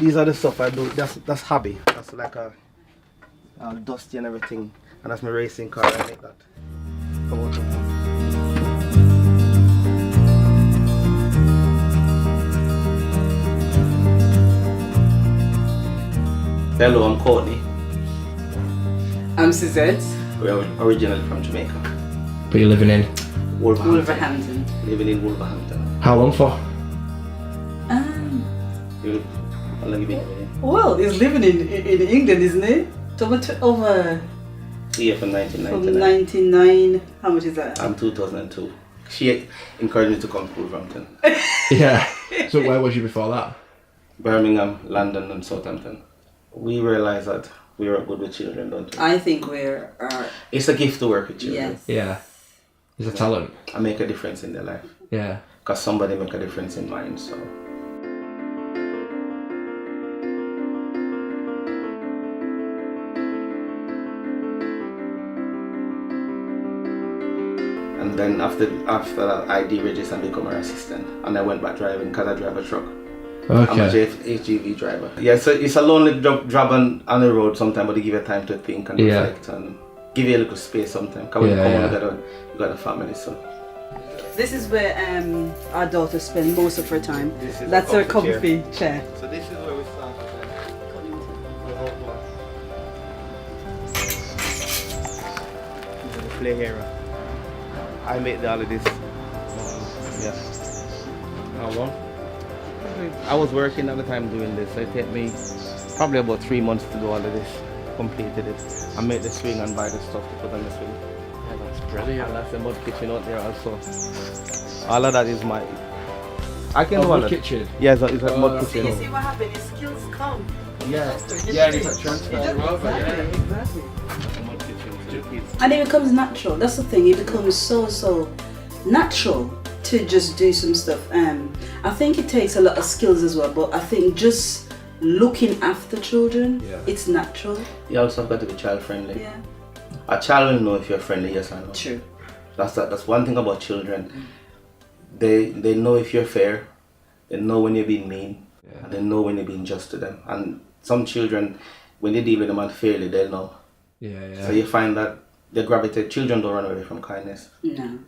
these are the stuff I do. That's hobby. That's like a dusty and everything. And that's my racing car. I make that. Come on. Hello, I'm Courtney. I'm Suzette. We're originally from Jamaica. But you're living in? Wolverhampton. Living in Wolverhampton. How long for? How long you been living in? Well, he's living in England, isn't he? Over Yeah, from 1999. from 99. How much is that? I'm 2002. She encouraged me to come to Wolverhampton. Yeah. So where was you before that? Birmingham, London and Southampton. We realize that we are good with children, don't we? I think we're... It's a gift to work with children. yes. Yeah. It's a talent. I make a difference in their life. Yeah. Because somebody make a difference in mine, so. And then after that, I deregistered and become her assistant. And I went back driving because I drive a truck. Okay. I'm a HGV driver. Yeah, so it's a lonely job on the road sometimes, but they give you time to think and reflect and give you a little space sometimes. Because when you come home, you got a family, so. This is where our daughter spends most of her time. That's her comfy chair. So this is where we start. Play here. I make all of this. Yeah. How long? I was working at the time doing this. So it took me probably about 3 months to do all of this. Completed it. I made the swing and buy the stuff to put on the swing. Yeah, that's brilliant. And that's the mud kitchen out there also. All of that is my... I can do all mud of it. kitchen? Yeah, it's a mud See, kitchen. you see what happened? His skills come. Yeah. Yeah, and it's like transfer. Exactly. That's a mud kitchen for the kids. And it becomes natural. That's the thing. It becomes so natural to just do some stuff. I think it takes a lot of skills as well, but I think just looking after children, it's natural. You also got to be child friendly. Yeah. A child will know if you're friendly, yes or no. True. That's one thing about children. They know if you're fair, they know when you're being mean, and they know when you're being just to them. And some children, when they deal with them unfairly, they'll know. Yeah. So you find that they gravitate, children don't run away from kindness. No.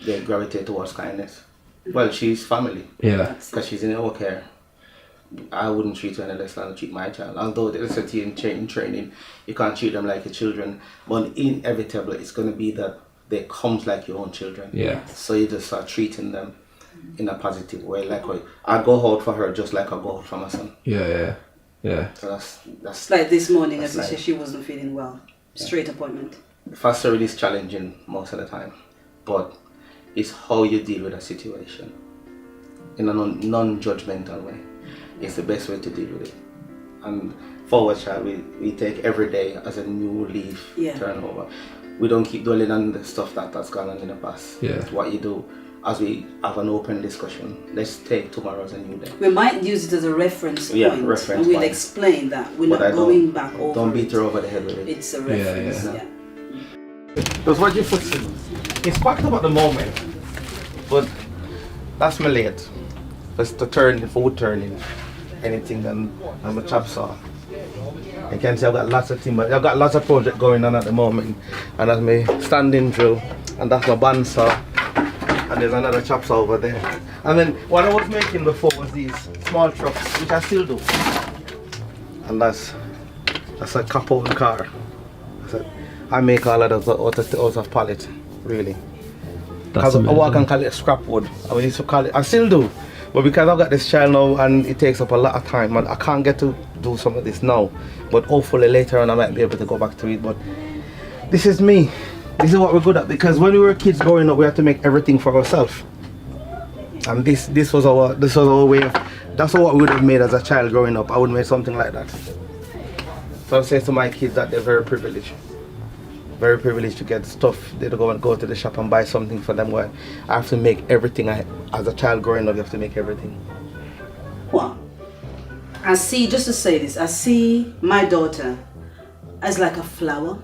They gravitate towards kindness. Well, she's family. Yeah. Because she's in our care. I wouldn't treat her any less than I treat my child. Although there's a team training, you can't treat them like your children. But inevitably, it's going to be that they come like your own children. Yeah. So you just start treating them in a positive way. Like I go out for her just like I go out for my son. Yeah. So that's Like this morning, that's as you life. said, she wasn't feeling well. Straight appointment. Fostering is challenging most of the time, but it's how you deal with a situation in a non-judgmental way. It's the best way to deal with it. And for our child, we take every day as a new leaf turnover. We don't keep dwelling on the stuff that's gone on in the past. Yeah. What you do, as we have an open discussion, let's take tomorrow as a new day. We might use it as a reference point, and we'll point. explain that we're But not going back over Don't beat it. her over the head with it. It's a reference. Yeah. Yeah. That's what you foresee. It's packed up at the moment, but that's my late. That's the food turning, anything, and I'm a chop saw. You can see I've got lots of things, but I've got lots of projects going on at the moment, and that's my standing drill, and that's my bandsaw, and there's another chop saw over there. And then what I was making before was these small trucks, which I still do, and that's a couple car. I make all of those out of pallet, really. Because I work and call it scrap wood. I used to call it, I still do. But because I've got this child now and it takes up a lot of time, and I can't get to do some of this now. But hopefully later on I might be able to go back to it. But this is me. This is what we're good at. Because when we were kids growing up, we had to make everything for ourselves. And this was our way of, that's what we would have made as a child growing up. I would make something like that. So I say to my kids that they're very privileged. Very privileged to get stuff. They don't go to the shop and buy something for them. Where I have to make everything. As a child growing up, you have to make everything. Well, I see, just to say this, I see my daughter as like a flower.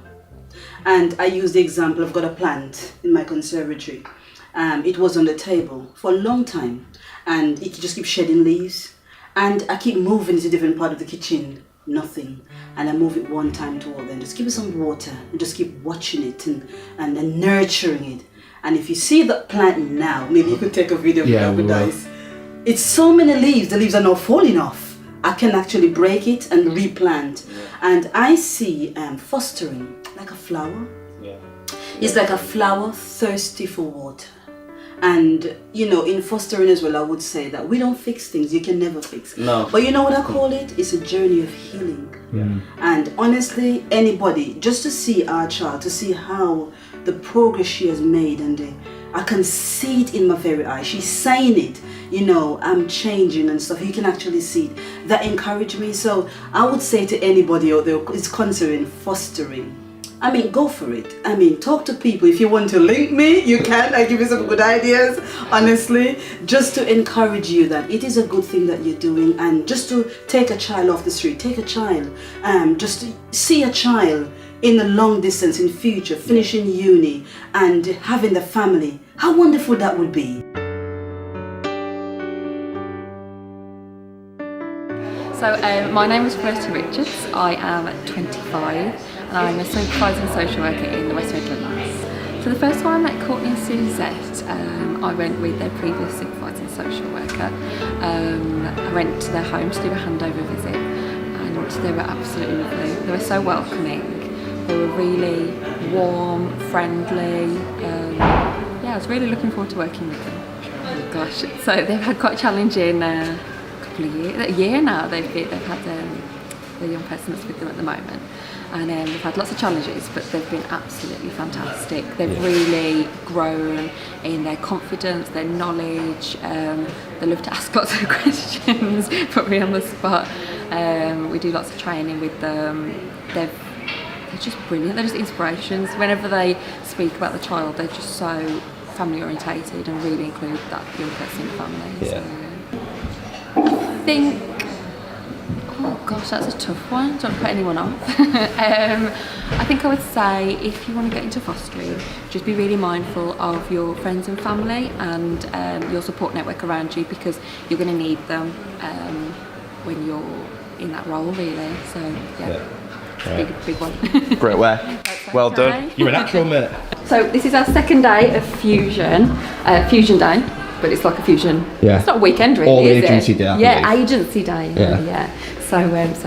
And I use the example, I've got a plant in my conservatory. It was on the table for a long time. And it just keeps shedding leaves. And I keep moving to different part of the kitchen, nothing. And I move it one time to all, then just give it some water and just keep watching it and nurturing it. And if you see the plant now, maybe you could take a video of it, guys. It's so many leaves, the leaves are now falling off. I can actually break it and replant. And I see fostering like a flower. Yeah. It's like a flower thirsty for water. And you know, in fostering as well, I would say that we don't fix things, you can never fix. No. But you know what I call it? It's a journey of healing. Yeah. And honestly, anybody, just to see our child, to see how the progress she has made, and I can see it in my very eye. She's saying it, you know, I'm changing and stuff. You can actually see it. That encouraged me. So I would say to anybody out there who's considering fostering, I mean, go for it. I mean, talk to people. If you want to link me, you can. I give you some good ideas, honestly, just to encourage you that it is a good thing that you're doing. And just to take a child off the street, take a child, just to see a child in the long distance in future, finishing uni and having the family. How wonderful that would be. So my name is Flirty Richards. I am 25 and I'm a supervising social worker in the West Midlands. So the first time I met Courtney and Suzette, I went with their previous supervising social worker. I went to their home to do a handover visit, and they were absolutely lovely. They were so welcoming. They were really warm, friendly. Yeah, I was really looking forward to working with them. Oh gosh, so they've had quite a challenging couple of years, a year now. They've had the young person that's with them at the moment, and they've had lots of challenges, but they've been absolutely fantastic. They've really grown in their confidence, their knowledge. They love to ask lots of questions, put me on the spot. We do lots of training with them. They're just brilliant. They're just inspirations. Whenever they speak about the child, they're just so family orientated and really include that young person in the family. Yeah. So, I think, oh gosh, that's a tough one. Don't put anyone off. I think I would say if you want to get into fostering, just be really mindful of your friends and family and your support network around you, because you're going to need them when you're in that role, really. So yeah. Big one. Great work. Well done. You're a natural, mate. So this is our second day of Fusion Day, but it's like a fusion. Yeah. It's not a weekend really, All is agency it? day, I Yeah, believe. agency day. Yeah. So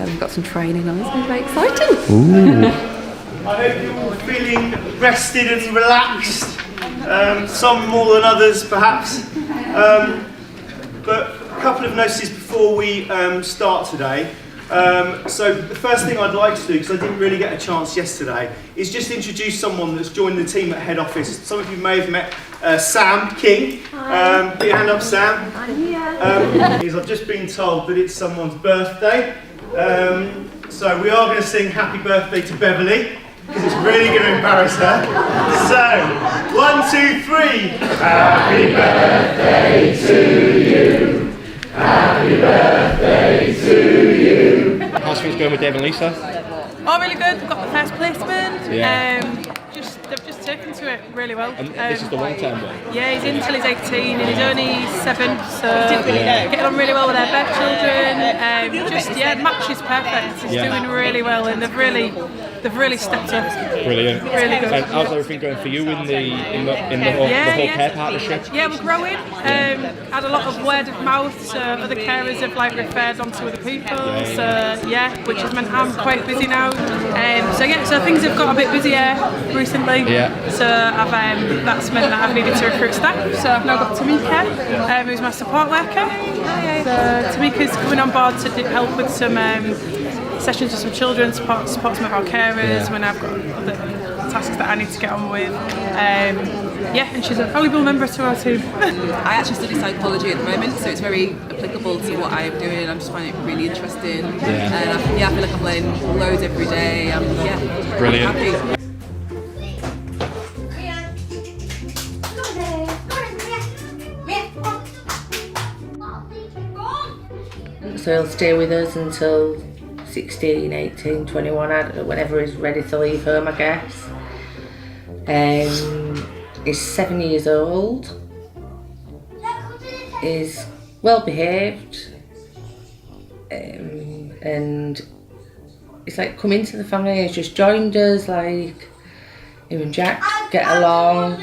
we've got some training on. It's been very exciting. I hope you're all feeling rested and relaxed. Some more than others, perhaps. But a couple of notices before we start today. So the first thing I'd like to do, because I didn't really get a chance yesterday, is just introduce someone that's joined the team at head office. Some of you may have met Sam King. Put your hand up, Sam. I'm here. I've just been told that it's someone's birthday. So we are going to sing happy birthday to Beverly, because it's really going to embarrass her. So, 1, 2, 3. Happy birthday to you. Happy birthday to you. How's things going with Dave and Lisa? Oh, really good. We've got the first placement. Yeah. They've just taken to it really well. And this is the long-term one? Yeah, he's in till he's 18 and he's only 7, so getting on really well with their birth children. Match is perfect. He's doing really well, and they've really stepped up. Brilliant. Really good. And how's everything going for you in the whole care partnership? Yeah, we're growing. Had a lot of word of mouth, so other carers have referred on to other people. Which has meant I'm quite busy now. So things have got a bit busier recently. Yeah. So that's meant that I've needed to recruit staff. So I've now got Tamika, who's my support worker. So Tamika's coming on board to help with some sessions with some children, support some of our carers when I've got other tasks that I need to get on with. And she's a valuable member to our team. I actually study psychology at the moment, so it's very applicable to what I'm doing. I'm just finding it really interesting. And I feel like I'm learning loads every day. Brilliant. Happy. So he'll stay with us until 16, 18, 21, whenever he's ready to leave home, I guess. He's 7 years old. He's well behaved, and it's like come into the family. He's just joined us. Like him and Jack get along,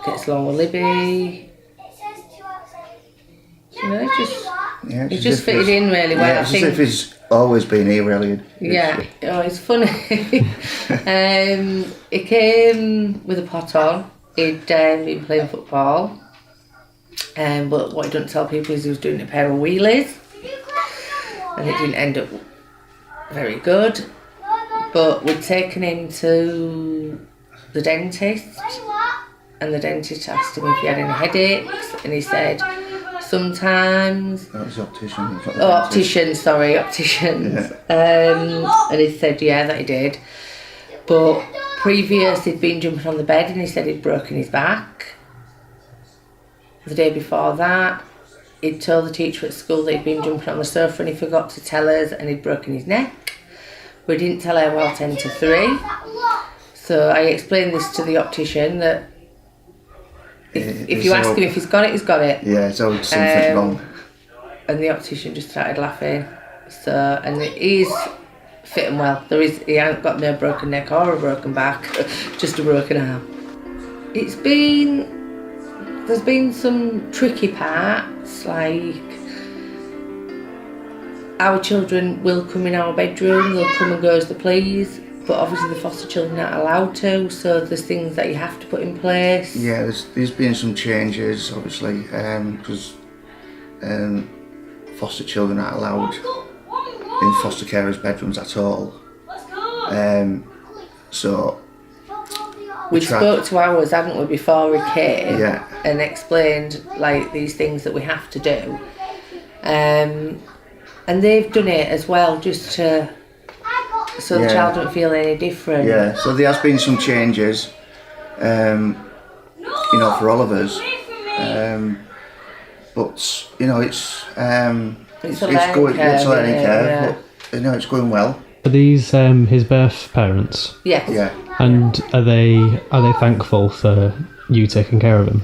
gets along with Libby. You know, he just fitted in really well. Yeah, it's as if he's always been here, really. Yeah, it's funny. He came with a pot on. He'd been playing football, but what he didn't tell people is he was doing a pair of wheelies, and it didn't end up very good. But we'd taken him to the dentist, and the dentist asked him if he had any headaches, and he said sometimes. That was optician. Opticians. Yeah. And he said that he did, but previous he'd been jumping on the bed and he said he'd broken his back. The day before that, he'd told the teacher at school that he'd been jumping on the sofa and he forgot to tell us, and he'd broken his neck. We didn't tell her well 10 to 3. So I explained this to the optician that if you ask him if he's got it, he's got it. Yeah, it's always something wrong. And the optician just started laughing. So, and he's fitting well. He hasn't got no broken neck or a broken back, just a broken arm. There's been some tricky parts, like our children will come in our bedroom, they'll come and go as they please, but obviously the foster children aren't allowed to, so there's things that you have to put in place. Yeah, there's been some changes, obviously, because foster children aren't allowed in foster carers' bedrooms at all. So we spoke to ours, hadn't we, before he came, yeah, and explained like these things that we have to do, and they've done it as well, just to so the child don't feel any different. Yeah, so there has been some changes, you know, for all of us, but you know it's a learning curve, but you know it's going well. Are these his birth parents? Yes. Yeah. And are they thankful for you taking care of him?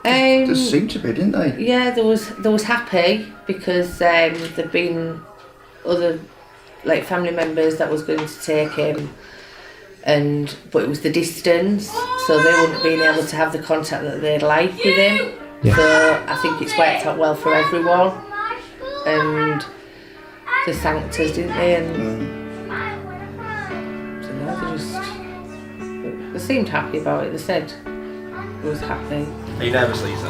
There seemed to be, didn't they? Yeah, there was happy because there'd been other like family members that was going to take him, but it was the distance, so they wouldn't have been able to have the contact that they'd like with him. Yeah. So I think it's worked out well for everyone, and they thanked us, didn't they? And so no, they seemed happy about it. They said it was happy. Are you nervous, Lisa?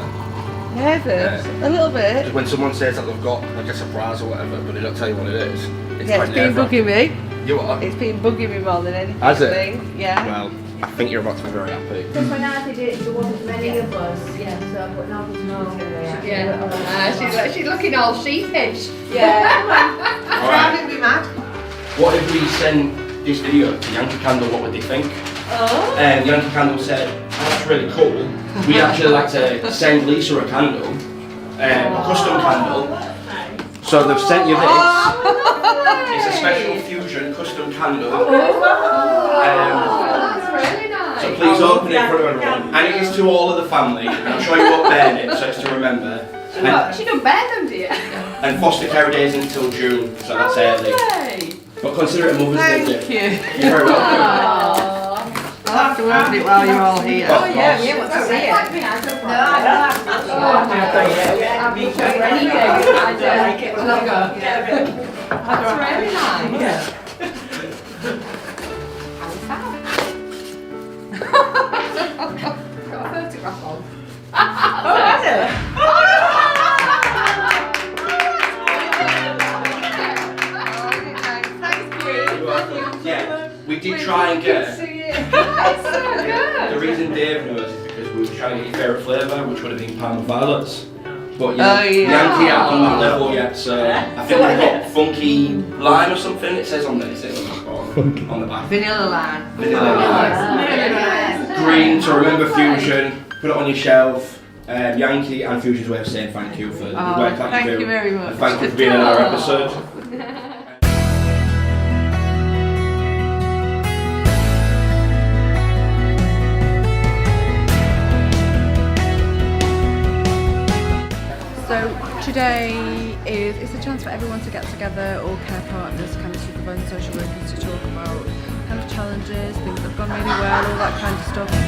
Nervous? A little bit. When someone says that they've got like a surprise or whatever, but they don't tell you what it is. It's Been bugging me. You are? It's been bugging me more than anything. Has it? I think. Yeah. Well, I think you're about to be very happy. Because when I did it, there wasn't many of us, so but now there's no. Yeah. She's looking all sheepish. Yeah. Driving me mad. What if we send this video to Yankee Candle? What would they think? Oh. Yankee Candle said, oh, that's really cool. We'd actually like to send Lisa a candle, a custom candle. So they've sent you this. It's a special fusion custom candle. That's really nice. So please open it for everyone. And it is to all of the family. I'm sure you won't burn it, so it's to remember. She don't bear them, do you? And foster care day is until June, so that's early. But consider it a Mother's Day gift. Thank you. You're very welcome. I'll have to open it while you're all here. Oh yeah, we want to see it. No, I That's really nice. Yeah. Got a photograph on. Yeah, we did try and get it. It's so good. The reason Dave knows is because we were trying to get your favourite flavour, which would have been Palm Violets. But Yankee hasn't on that level yet, so I think we've got funky lime or something. It says on there, on the back. Vanilla lime. Vanilla lime. Green, so remember Fusion, put it on your shelf. Yankee and Fusion's way of saying thank you for the work that thank you do. you very much. And thank you for being on our episode. So today it's the chance for everyone to get together, all care partners, kind of supervising social workers, to talk about kind of challenges, things that have gone really well, all that kind of stuff.